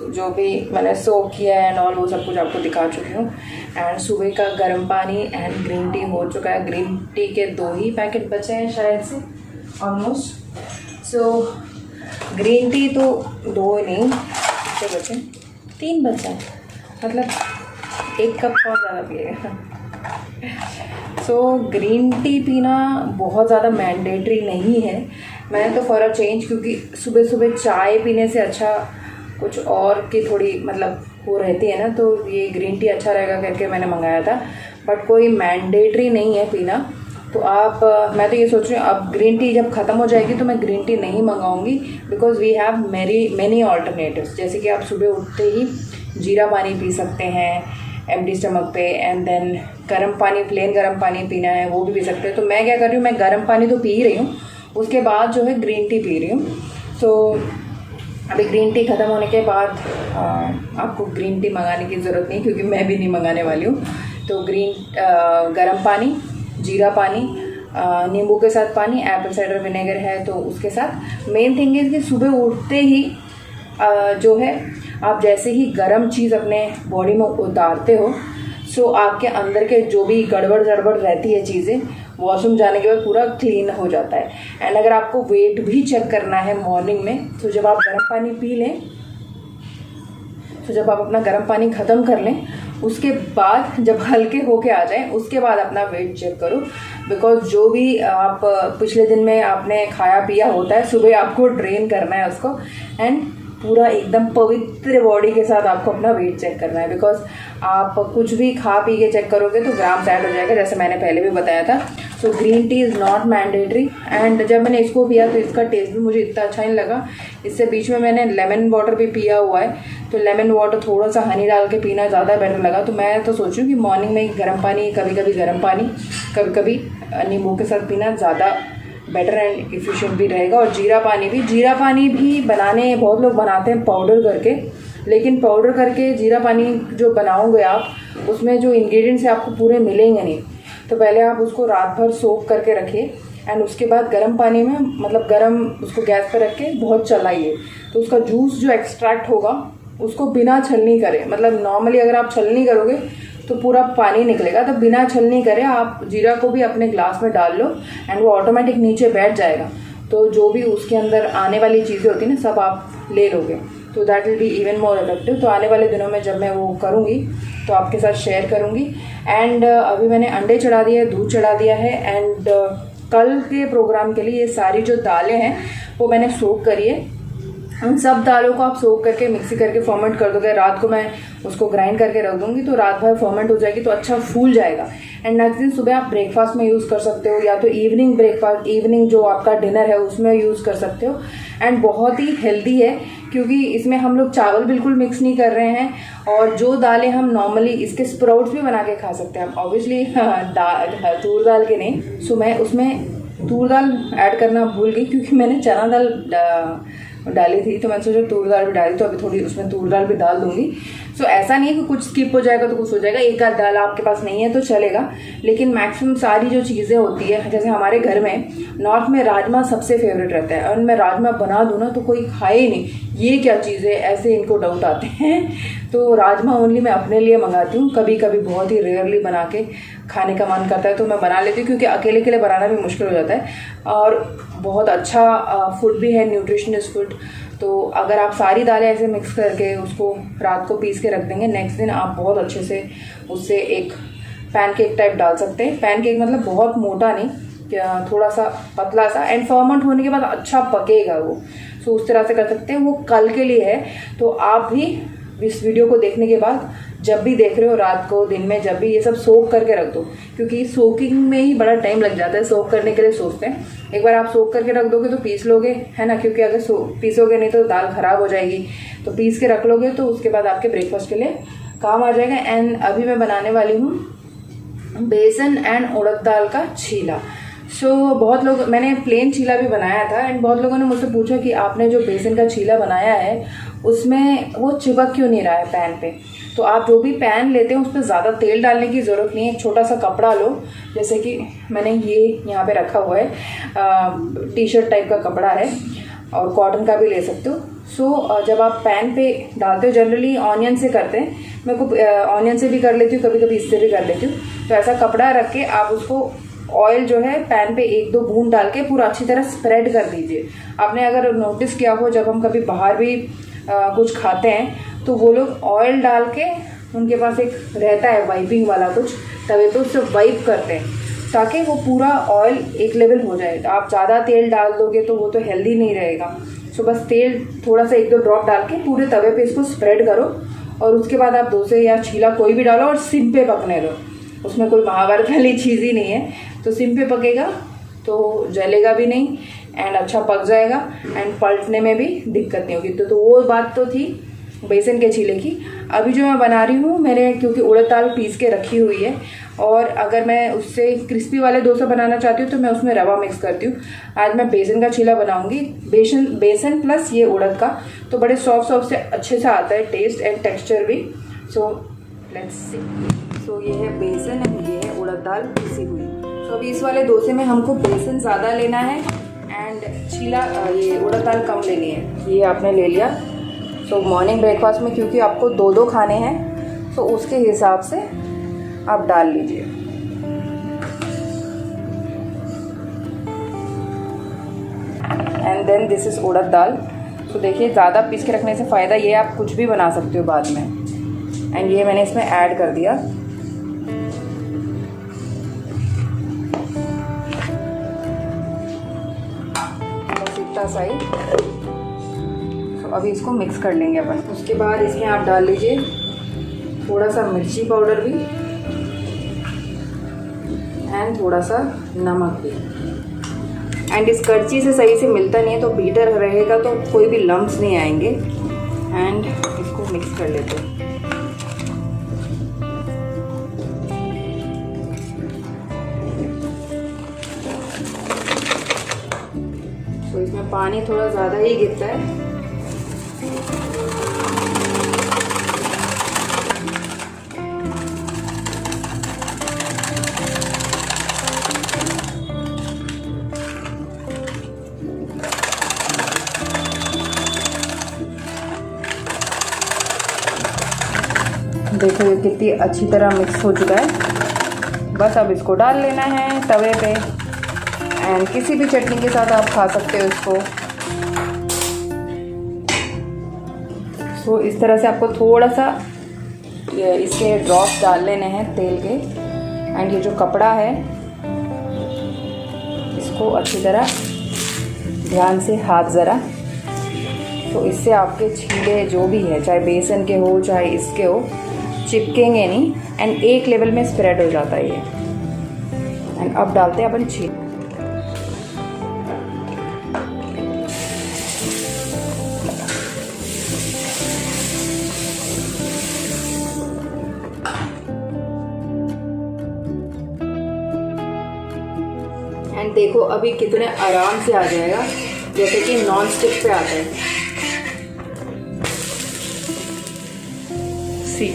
जो भी मैंने सोक किया है एंड ऑल वो सब कुछ आपको दिखा चुकी हूँ। एंड सुबह का गर्म पानी एंड ग्रीन टी हो चुका है। ग्रीन टी के 2 ही पैकेट बचे हैं शायद से ऑलमोस्ट। सो ग्रीन टी तो 2 नहीं, कितने बचे, 3 बचे हैं, मतलब 1 कप और ज़्यादा पिएगा। सो ग्रीन टी पीना बहुत ज़्यादा मैंडेटरी नहीं है। मैंने तो फॉर अ चेंज, क्योंकि सुबह सुबह चाय पीने से अच्छा कुछ और की थोड़ी मतलब वो रहती है ना, तो ये ग्रीन टी अच्छा रहेगा करके मैंने मंगाया था। बट कोई मैंडेटरी नहीं है पीना। तो आप मैं तो ये सोच रही हूँ अब ग्रीन टी जब ख़त्म हो जाएगी तो मैं ग्रीन टी नहीं मंगाऊंगी, because we have many alternatives. जैसे कि आप सुबह उठते ही जीरा पानी पी सकते हैं एम्प्टी स्टमक पे, एंड देन गर्म पानी, प्लेन गर्म पानी पीना है वो भी पी सकते हैं। तो मैं क्या कर रही हूँ, मैं गर्म पानी तो पी ही रही हूँ, उसके बाद जो है ग्रीन टी पी रही हूँ। सो अभी ग्रीन टी ख़त्म होने के बाद आपको ग्रीन टी मंगाने की ज़रूरत नहीं, क्योंकि मैं भी नहीं मंगाने वाली हूँ। तो गर्म पानी, जीरा पानी, नींबू के साथ पानी, एप्पल साइडर विनेगर है तो उसके साथ। मेन थिंग इज़ कि सुबह उठते ही जो है आप जैसे ही गर्म चीज़ अपने बॉडी में उतारते हो, सो आपके अंदर के जो भी गड़बड़ गड़बड़ रहती है चीज़ें, वॉशरूम जाने के बाद पूरा क्लीन हो जाता है। एंड अगर आपको वेट भी चेक करना है मॉर्निंग में, तो जब आप गर्म पानी पी लें, तो जब आप अपना गर्म पानी ख़त्म कर लें, उसके बाद जब हल्के होके आ जाएं, उसके बाद अपना वेट चेक करो। बिकॉज जो भी आप पिछले दिन में आपने खाया पिया होता है, सुबह आपको ड्रेन करना है उसको, एंड पूरा एकदम पवित्र बॉडी के साथ आपको अपना वेट चेक करना है। बिकॉज आप कुछ भी खा पी के चेक करोगे तो ग्राम्स ऐड हो जाएगा, जैसे मैंने पहले भी बताया था। So green tea is not mandatory. And जब मैंने इसको पिया तो इसका टेस्ट भी मुझे इतना अच्छा नहीं लगा। इससे बीच में मैंने लेमन वाटर भी पिया हुआ है, तो लेमन वाटर थोड़ा सा हनी डाल के पीना ज़्यादा बेटर लगा। तो मैं तो सोचूं कि मॉर्निंग में गर्म पानी, कभी कभी गर्म पानी, कभी कभी नींबू के साथ पीना ज़्यादा बेटर एंड इफ़िशिएंट भी रहेगा। और जीरा पानी भी बनाने, बहुत लोग बनाते हैं पाउडर करके, लेकिन पाउडर करके जीरा पानी जो बनाओगे आप, उसमें जो इंग्रेडिएंट्स है आपको पूरे मिलेंगे नहीं। तो पहले आप उसको रात भर सोक करके रखिए, एंड उसके बाद गर्म पानी में, मतलब गर्म उसको गैस पर रख के बहुत चलाइए, तो उसका जूस जो एक्सट्रैक्ट होगा उसको बिना छलनी करे, मतलब नॉर्मली अगर आप छलनी करोगे तो पूरा पानी निकलेगा, तो बिना छलनी करे आप जीरा को भी अपने ग्लास में डाल लो, एंड वो ऑटोमेटिक नीचे बैठ जाएगा। तो जो भी उसके अंदर आने वाली चीज़ें होती हैं ना, सब आप ले लोगे, तो that will be even more effective. तो आने वाले दिनों में जब मैं वो करूँगी तो आपके साथ शेयर करूँगी। एंड अभी मैंने अंडे चढ़ा दिए, दूध चढ़ा दिया है, एंड कल के प्रोग्राम के लिए ये सारी जो दालें हैं वो मैंने सोक करी है। उन सब दालों को आप सोक करके मिक्सी करके फर्मेंट कर दोगे। रात को मैं उसको ग्राइंड करके रख दूंगी, तो रात भर फर्मेंट हो जाएगी, तो अच्छा फूल जाएगा। एंड नेक्स्ट दिन सुबह आप ब्रेकफास्ट में यूज़ कर सकते हो, या तो इवनिंग ब्रेकफास्ट, इवनिंग जो आपका डिनर है उसमें यूज़ कर सकते हो। एंड बहुत ही हेल्दी है, क्योंकि इसमें हम लोग चावल बिल्कुल मिक्स नहीं कर रहे हैं, और जो दालें हम नॉर्मली, इसके स्प्राउट्स भी बना के खा सकते हैं हम, ऑब्वियसली तूर दाल के नहीं। सो मैं उसमें तूर दाल ऐड करना भूल गई, क्योंकि मैंने चना दाल डाली थी, तो मैंने सोचा तूर दाल भी डाली, तो अभी थोड़ी उसमें तूर दाल भी डाल दूंगी। सो ऐसा नहीं है कि कुछ स्किप हो जाएगा तो कुछ हो जाएगा, एक आध दाल आपके पास नहीं है तो चलेगा, लेकिन मैक्सिमम सारी जो चीज़ें होती है, जैसे हमारे घर में नॉर्थ में राजमा सबसे फेवरेट रहता है, और मैं राजमा बना दूँ ना तो कोई खाए ही नहीं, ये क्या चीज़ है, ऐसे इनको डाउट आते हैं। तो राजमा ओनली मैं अपने लिए मंगाती हूँ, कभी कभी बहुत ही रेयरली बना के खाने का मन करता है तो मैं बना लेती हूँ, क्योंकि अकेले के लिए बनाना भी मुश्किल हो जाता है, और बहुत अच्छा फूड भी है, न्यूट्रिशनियस फूड। तो अगर आप सारी दालें ऐसे मिक्स करके उसको रात को पीस के रख देंगे, नेक्स्ट दिन आप बहुत अच्छे से उससे एक पैनकेक टाइप डाल सकते हैं। पैनकेक मतलब बहुत मोटा नहीं, थोड़ा सा पतला सा, एंड फर्मेंट होने के बाद अच्छा पकेगा वो। सो उस तरह से कर सकते हैं, वो कल के लिए है। तो आप भी इस वीडियो को देखने के बाद जब भी देख रहे हो, रात को, दिन में, जब भी, ये सब सोक करके रख दो, क्योंकि सोकिंग में ही बड़ा टाइम लग जाता है, सोक करने के लिए सोचते हैं। एक बार आप सोक करके रख दोगे तो पीस लोगे, है ना, क्योंकि अगर पीसोगे नहीं तो दाल खराब हो जाएगी, तो पीस के रख लोगे तो उसके बाद आपके ब्रेकफास्ट के लिए काम आ जाएगा। एंड अभी मैं बनाने वाली हूँ बेसन एंड उड़द दाल का चीला। बहुत लोग, मैंने प्लेन चीला भी बनाया था, एंड बहुत लोगों ने मुझसे पूछा कि आपने जो बेसन का चीला बनाया है उसमें वो चिपक क्यों नहीं रहा है पैन पे। तो आप जो भी पैन लेते हैं उस पर ज़्यादा तेल डालने की ज़रूरत नहीं है। एक छोटा सा कपड़ा लो, जैसे कि मैंने ये यहाँ पे रखा हुआ है, टी शर्ट टाइप का कपड़ा है, और कॉटन का भी ले सकते हो। जब आप पैन पे डालते हो, जनरली ऑनियन से करते हैं, मैं को ऑनियन से भी कर लेती हूँ, कभी कभी इससे भी कर लेती हूँ। तो ऐसा कपड़ा रख के आप उसको ऑयल जो है पैन पे 1-2 बूंद डाल के पूरा अच्छी तरह स्प्रेड कर दीजिए। आपने अगर नोटिस किया हो, जब हम कभी बाहर भी कुछ खाते हैं तो वो लोग ऑयल डाल के, उनके पास एक रहता है वाइपिंग वाला कुछ तवे पे, उससे वाइप करते हैं ताकि वो पूरा ऑयल एक लेवल हो जाए। तो आप ज़्यादा तेल डाल दोगे तो वो तो हेल्दी नहीं रहेगा। बस तेल थोड़ा सा 1-2 ड्रॉप डाल के पूरे तवे पे इसको स्प्रेड करो, और उसके बाद आप डोसे या चीला कोई भी डालो और सिम पे पकने दो। उसमें कोई महाभारत वाली चीज़ ही नहीं है, तो सिम पे पकेगा तो जलेगा भी नहीं, एंड अच्छा पक जाएगा, एंड पलटने में भी दिक्कत नहीं होगी। तो वो बात तो थी बेसन के चीले की। अभी जो मैं बना रही हूँ, मैंने क्योंकि उड़द दाल पीस के रखी हुई है, और अगर मैं उससे क्रिस्पी वाले डोसा बनाना चाहती हूँ तो मैं उसमें रवा मिक्स करती हूँ। आज मैं बेसन का चीला बनाऊंगी, बेसन प्लस ये उड़द का, तो बड़े सॉफ्ट से अच्छे से आता है टेस्ट एंड टेक्सचर भी। So let's see. सो ये है बेसन एंड ये है उड़द दाल पिसी हुई। सो अभी इस वाले डोसे में हमको बेसन ज़्यादा लेना है एंड चीला, ये उड़द दाल कम लेनी है। ये आपने ले लिया। सो मॉर्निंग ब्रेकफास्ट में क्योंकि आपको 2-2 खाने हैं, तो उसके हिसाब से आप डाल लीजिए। एंड देन दिस इज उड़द दाल। तो देखिए, ज़्यादा पीस के रखने से फ़ायदा ये, आप कुछ भी बना सकते हो बाद में। एंड ये मैंने इसमें ऐड कर दिया। बस इतना सही। तो अभी इसको मिक्स कर लेंगे अपन। उसके बाद इसमें आप डाल लीजिए थोड़ा सा मिर्ची पाउडर भी, एंड थोड़ा सा नमक भी। एंड इस करची से सही से मिलता नहीं है, तो बीटर रहेगा तो कोई भी लम्प्स नहीं आएंगे। एंड इसको मिक्स कर लेते हैं। तो इसमें पानी थोड़ा ज़्यादा ही गिरता है। देखो ये कितनी अच्छी तरह मिक्स हो चुका है। बस अब इसको डाल लेना है तवे पे, एंड किसी भी चटनी के साथ आप खा सकते हो इसको। सो इस तरह से आपको थोड़ा सा इसके ड्रॉप्स डाल लेने हैं तेल के। एंड ये जो कपड़ा है इसको अच्छी तरह ध्यान से हाथ ज़रा, तो इससे आपके छीले जो भी है, चाहे बेसन के हो चाहे इसके हो, चिपकेंगे नहीं, एंड एक लेवल में स्प्रेड हो जाता है ये। एंड अब डालते हैं अपन छीले। एंड देखो अभी कितने आराम से आ जाएगा। जैसे कि नॉन स्टिक पे आता है। सी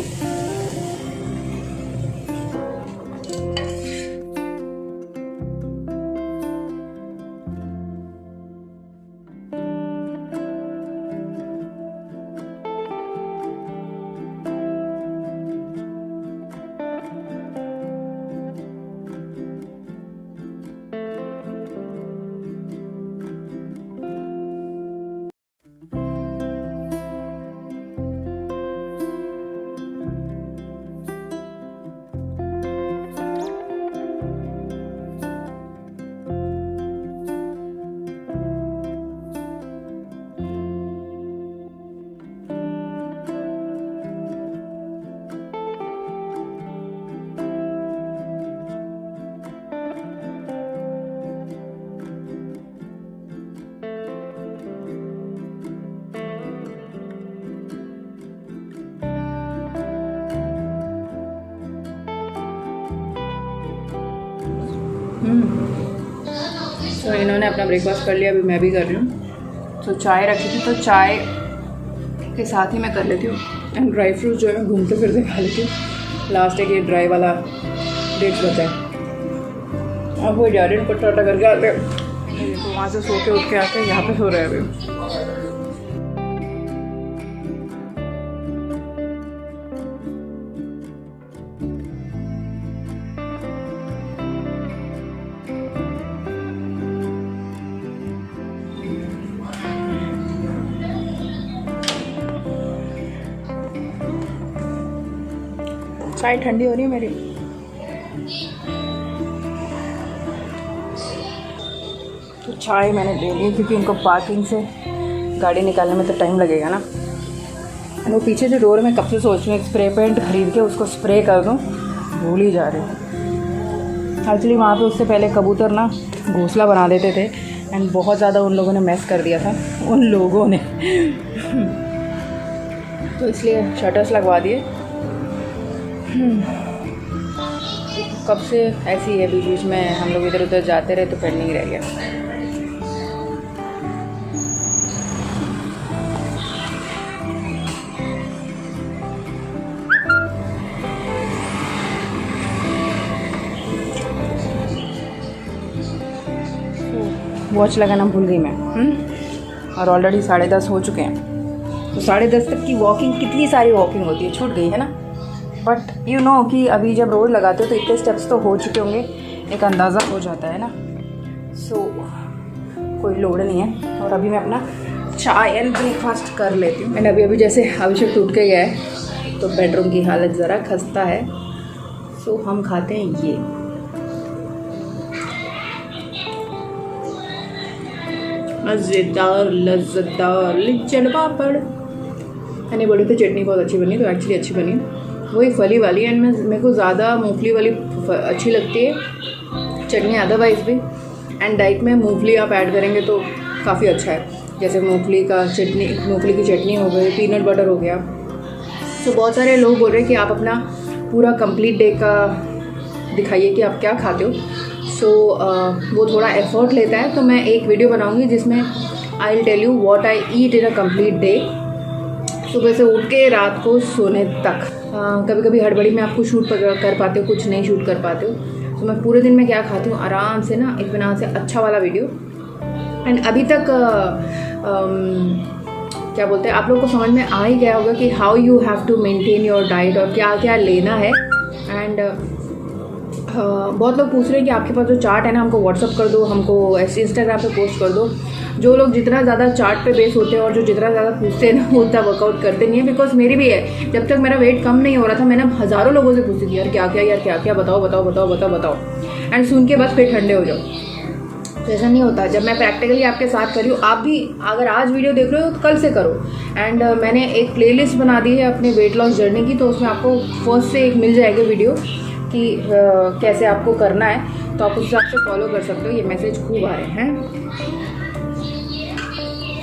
तो इन्होंने अपना ब्रेकफास्ट कर लिया, अभी मैं भी कर रही हूँ। तो चाय रखी थी तो चाय के साथ ही मैं कर लेती हूँ। एंड ड्राई फ्रूट जो है मैं घूमते फिरते खा लेती हूँ। लास्ट एक ये ड्राई वाला डेट्स बचा है। अब वो जा रहे हैं उनको टाटा करके आते हैं। तो वहाँ से सो के उठ के आके यहाँ पे सो रहे हैं अभी। चाय ठंडी हो रही है मेरी। तो चाय मैंने ले ली क्योंकि उनको पार्किंग से गाड़ी निकालने में तो टाइम लगेगा ना। वो पीछे जो डोर में कब से सोच रही हूँ स्प्रे पेंट खरीद के उसको स्प्रे कर दूँ, भूल ही जा रहे हूँ। एक्चुअली वहाँ पे उससे पहले कबूतर ना घोंसला बना देते थे एंड बहुत ज़्यादा उन लोगों ने मैस कर दिया था, उन लोगों ने तो इसलिए शटर्स लगवा दिए। कब से ऐसी है, बीच बीच में हम लोग इधर उधर जाते रहे तो पेंडिंग रह गया। वॉच लगाना भूल गई मैं। और ऑलरेडी 10:30 हो चुके हैं। तो 10:30 तक की वॉकिंग, कितनी सारी वॉकिंग होती है, छूट गई है ना। बट यू नो कि अभी जब रोज़ लगाते हो तो इतने स्टेप्स तो हो चुके होंगे, एक अंदाज़ा हो जाता है ना। सो कोई लोड नहीं है। और अभी मैं अपना चाय एंड ब्रेकफास्ट कर लेती हूँ। मैंने अभी जैसे अभिषेक टूट के गया है तो बेडरूम की हालत ज़रा खस्ता है। सो हम खाते हैं ये मज़ेदार लज्जतदार लिचड़ पापड़। मैंने बोली थी चटनी बहुत अच्छी बनी, तो एक्चुअली अच्छी बनी। वही फली वाली एंड मेरे को ज़्यादा मूंगफली वाली अच्छी लगती है चटनी अदरवाइज भी। एंड डाइट में मूंगफली आप ऐड करेंगे तो काफ़ी अच्छा है। जैसे मूंगफली की चटनी हो गई, पीनट बटर हो गया। तो बहुत सारे लोग बोल रहे हैं कि आप अपना पूरा कंप्लीट डे का दिखाइए कि आप क्या खाते हो। सो वो थोड़ा एफर्ट लेता है। तो मैं एक वीडियो बनाऊंगी जिसमें I will tell you what I eat in a complete day, सुबह से उठ के रात को सोने तक। कभी कभी हड़बड़ी में आपको शूट कर पाते हो, कुछ नहीं शूट कर पाते हो। तो मैं पूरे दिन में क्या खाती हूँ आराम से ना, इत्मीनान से अच्छा वाला वीडियो। एंड अभी तक क्या बोलते हैं, आप लोगों को समझ में आ ही गया होगा कि how you have to maintain your diet और क्या क्या लेना है। एंड बहुत लोग पूछ रहे हैं कि आपके पास जो चार्ट है ना हमको व्हाट्सअप कर दो, हमको ऐसे इंस्टाग्राम पे पोस्ट कर दो। जो लोग जितना ज़्यादा चार्ट पे बेस होते हैं और जो जितना ज़्यादा पूछते हैं ना वो उतना वर्कआउट करते नहीं है। बिकॉज मेरी भी है, जब तक मेरा वेट कम नहीं हो रहा था मैंने हज़ारों लोगों से पूछती थी यार क्या क्या बताओ। एंड सुन के बस फिर ठंडे हो जाओ। तो ऐसा नहीं होता। जब मैं प्रैक्टिकली आपके साथ करी हूँ, आप भी अगर आज वीडियो देख रहे हो तो कल से करो। एंड मैंने एक प्लेलिस्ट बना दी है अपने वेट लॉस जर्नी की, तो उसमें आपको फर्स्ट से एक मिल जाएगा वीडियो कि कैसे आपको करना है। तो आप उस हिसाब से फॉलो कर सकते हो। ये मैसेज खूब आ रहे हैं।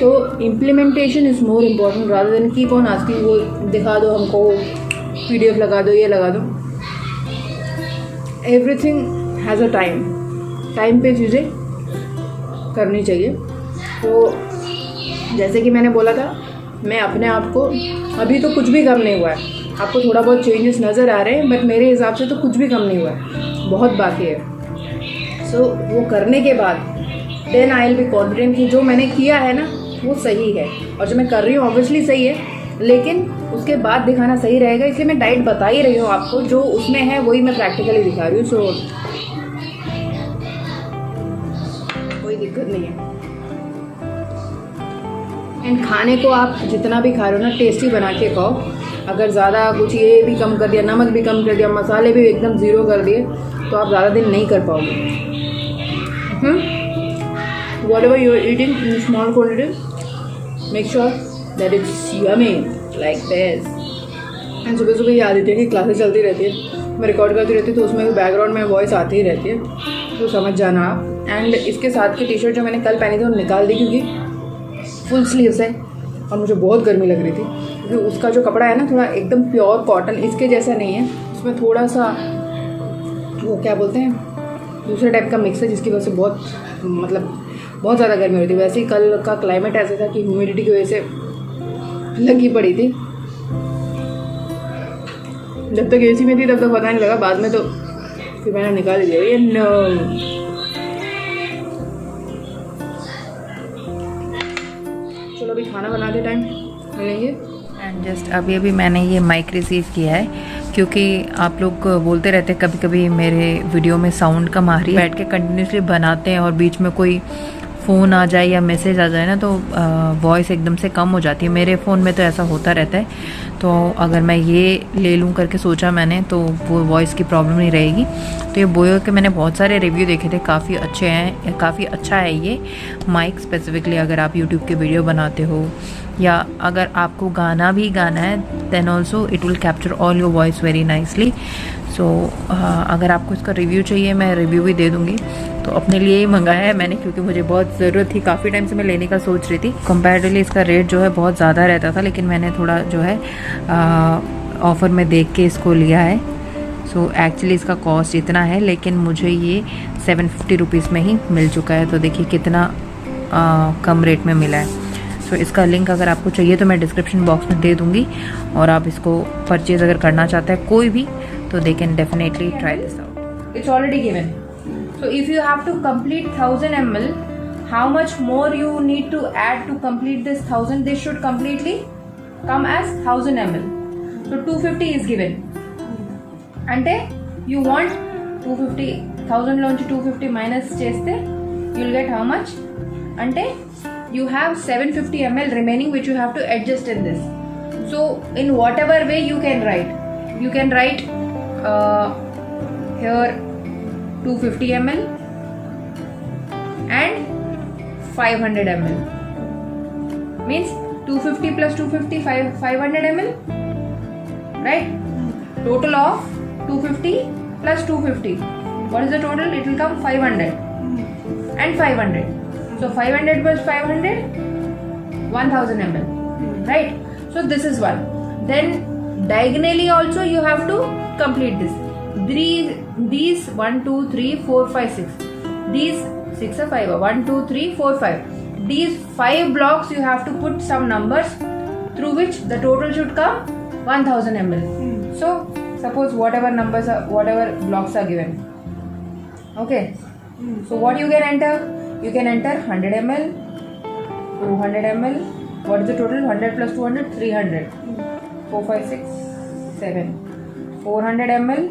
तो implementation is more important rather than keep on asking वो दिखा दो हमको, PDF लगा दो, ये लगा दो। एवरीथिंग हैज़ अ टाइम पे चीज़ें करनी चाहिए। तो जैसे कि मैंने बोला था, मैं अपने आप को, अभी तो कुछ भी कम नहीं हुआ है, आपको थोड़ा बहुत चेंजेस नज़र आ रहे हैं, बट मेरे हिसाब से तो कुछ भी कम नहीं हुआ है, बहुत बाकी है। सो वो करने के बाद then I will be confident कि जो मैंने किया है ना वो सही है, और जो मैं कर रही हूँ ऑब्वियसली सही है, लेकिन उसके बाद दिखाना सही रहेगा। इसलिए मैं डाइट बता ही रही हूँ आपको, जो उसमें है वही मैं प्रैक्टिकली दिखा रही हूँ। सो कोई दिक्कत नहीं है। एंड खाने को आप जितना भी खा रहे हो ना, टेस्टी बना के खाओ। अगर ज़्यादा कुछ ये भी कम कर दिया, नमक भी कम कर दिया, मसाले भी एकदम ज़ीरो कर दिए, तो आप ज़्यादा दिन नहीं कर पाओगे। Whatever you are eating in small quantities, make sure that it's yummy like this. And सुबह सुबह ये आदत है कि क्लासेस चलती रहती है, मैं रिकॉर्ड करती रहती हूँ, तो उसमें बैकग्राउंड में वॉइस आती ही रहती है, तो समझ जाना आप। एंड इसके साथ की टी शर्ट जो मैंने कल पहनी थी वो निकाल दी, क्योंकि फुल स्लीव्स है और मुझे बहुत गर्मी लग रही थी, क्योंकि उसका जो कपड़ा है ना थोड़ा एकदम प्योर कॉटन, इसके जैसा नहीं है, उसमें थोड़ा सा वो क्या बोलते हैं दूसरे टाइप का मिक्स है, जिसकी वजह से बहुत मतलब बहुत ज़्यादा गर्मी हो रही थी। वैसे ही कल का क्लाइमेट ऐसा था कि ह्यूमिडिटी की वजह से लगी पड़ी थी। जब तक एसी में थी तब तक पता नहीं लगा, बाद में तो फिर मैंने निकाल दिया। ये चलो अभी खाना बनाते टाइम मिलेंगे। एंड जस्ट अभी मैंने ये माइक रिसीव किया है, क्योंकि आप लोग बोलते रहते हैं कभी कभी मेरे वीडियो में साउंड कम आ रही है। बैठ के कंटिन्यूसली बनाते हैं और बीच में कोई फ़ोन आ जाए या मैसेज आ जाए ना, तो वॉइस एकदम से कम हो जाती है। मेरे फ़ोन में तो ऐसा होता रहता है, तो अगर मैं ये ले लूँ करके सोचा मैंने, तो वो वॉइस की प्रॉब्लम नहीं रहेगी। तो ये बोयो के मैंने बहुत सारे रिव्यू देखे थे, काफ़ी अच्छे हैं, काफ़ी अच्छा है ये माइक। स्पेसिफिकली अगर आप यूट्यूब के वीडियो बनाते हो या अगर आपको गाना भी गाना है, then also it will capture all your voice very nicely. So अगर आपको इसका रिव्यू चाहिए, मैं रिव्यू भी दे दूँगी। तो अपने लिए ही मंगाया है मैंने, क्योंकि मुझे बहुत ज़रूरत थी, काफ़ी टाइम से मैं लेने का सोच रही थी। कंपैरेटिवली इसका रेट जो है बहुत ज़्यादा रहता था, लेकिन मैंने थोड़ा जो है ऑफ़र में देख के इसको लिया है। सो एक्चुअली इसका कॉस्ट इतना है, लेकिन मुझे ये 750 रुपीज़ में ही मिल चुका है। तो देखिए कितना कम रेट में मिला है। सो इसका लिंक अगर आपको चाहिए तो मैं डिस्क्रिप्शन बॉक्स में दे दूँगी, और आप इसको परचेज़ अगर करना चाहते हैं कोई भी, तो they can definitely try this out. It's already given. So if you have to complete 1000 ml, how much more you need to add to complete this 1000? This should completely come as 1000 ml. So 250 is given. Ante you want 250, 1000 lonchi 250 minus cheste, you will get how much? Ante you have 750 ml remaining, which you have to adjust in this. So in whatever way you can write here 250 ml and 500 ml, means 250 plus 250 500 ml, right? Total of 250 plus 250, what is the total? It will come 500 and 500. So 500 plus 500, 1000 ml, right? So this is one. Then diagonally also you have to complete this. These 1 2 3 4 5 6, these 6 or 5 1 2 3 4 5, these 5 blocks you have to put some numbers through which the total should come 1000 ml. So suppose whatever numbers are, whatever blocks are given, okay. So what you can enter? You can enter 100 ml, 200 ml. What is the total? 100 plus 200, 300. 4 5 6 7, 400 ml.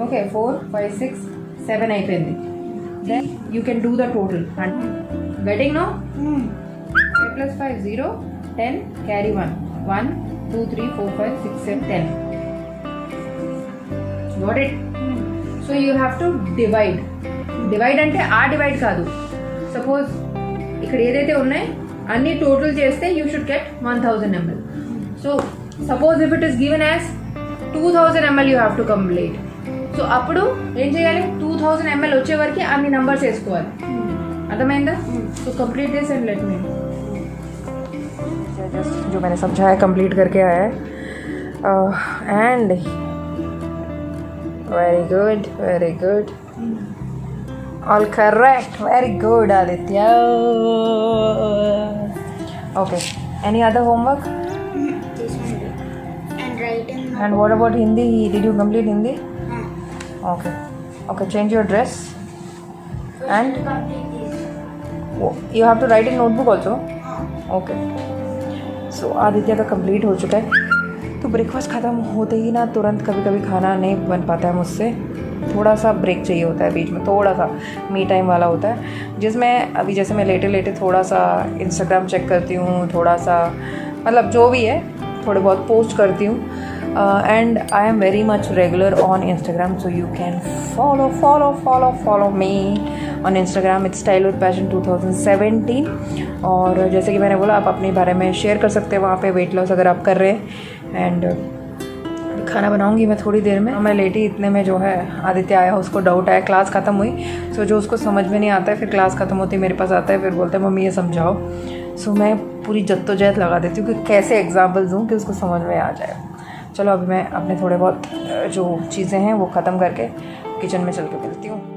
Okay, 4 5 6 7 అయిపోయింది. Then you can do the total. Getting now? 5 plus 5 0, 10, carry 1 1 2 3 4 5 6 7 10. Got it? So you have to divide. Divide అంటే ఆ divide కాదు. Suppose ఇక్కడ ఏదైతే ఉన్నాయో అన్ని total చేస్తే you should get 1000 ml. So suppose if it is given as 2000 ml you have to complete. So అప్పుడు ఏం చేయాలి? 2000 ml వచ్చే వరకు అన్ని నంబర్స్ వేసుకోవాలి. అర్థమైందా? So complete this and let me. Just जो मैंने समझाया कंप्लीट करके आया है, and very good very good. All correct, very good Aditya. Okay, any other homework? This one do. And writing. And what about Hindi? Did you complete Hindi? Okay. Okay, change your dress. And Complete this. you have to write in notebook also? Okay. So Aditya का complete हो चुका है. तो breakfast ख़त्म होते ही ना तुरंत कभी कभी खाना नहीं बन पाता है मुझसे. थोड़ा सा ब्रेक चाहिए होता है बीच में, थोड़ा सा मी टाइम वाला होता है, जिसमें अभी जैसे मैं लेटे लेटे थोड़ा सा इंस्टाग्राम चेक करती हूँ, थोड़ा सा मतलब जो भी है थोड़े बहुत पोस्ट करती हूँ. And I am very much regular on Instagram, so you can follow me on Instagram. It's style with passion 2017. और जैसे कि मैंने बोला, आप अपने बारे में शेयर कर सकते हैं वहाँ पे, वेट लॉस अगर आप कर रहे हैं. एंड खाना बनाऊंगी मैं थोड़ी देर में. मैं लेटी इतने में जो है आदित्य आया, उसको डाउट आया, क्लास ख़त्म हुई. सो जो उसको समझ में नहीं आता है, फिर क्लास ख़त्म होती मेरे पास आता है, फिर बोलता है मम्मी ये समझाओ. सो मैं पूरी जद्दोजहद लगा देती हूँ कि कैसे एग्जाम्पल दूँ कि उसको समझ में आ जाए. चलो अभी मैं अपने थोड़े बहुत जो चीज़ें हैं वो ख़त्म करके किचन में चल के मिलती हूँ.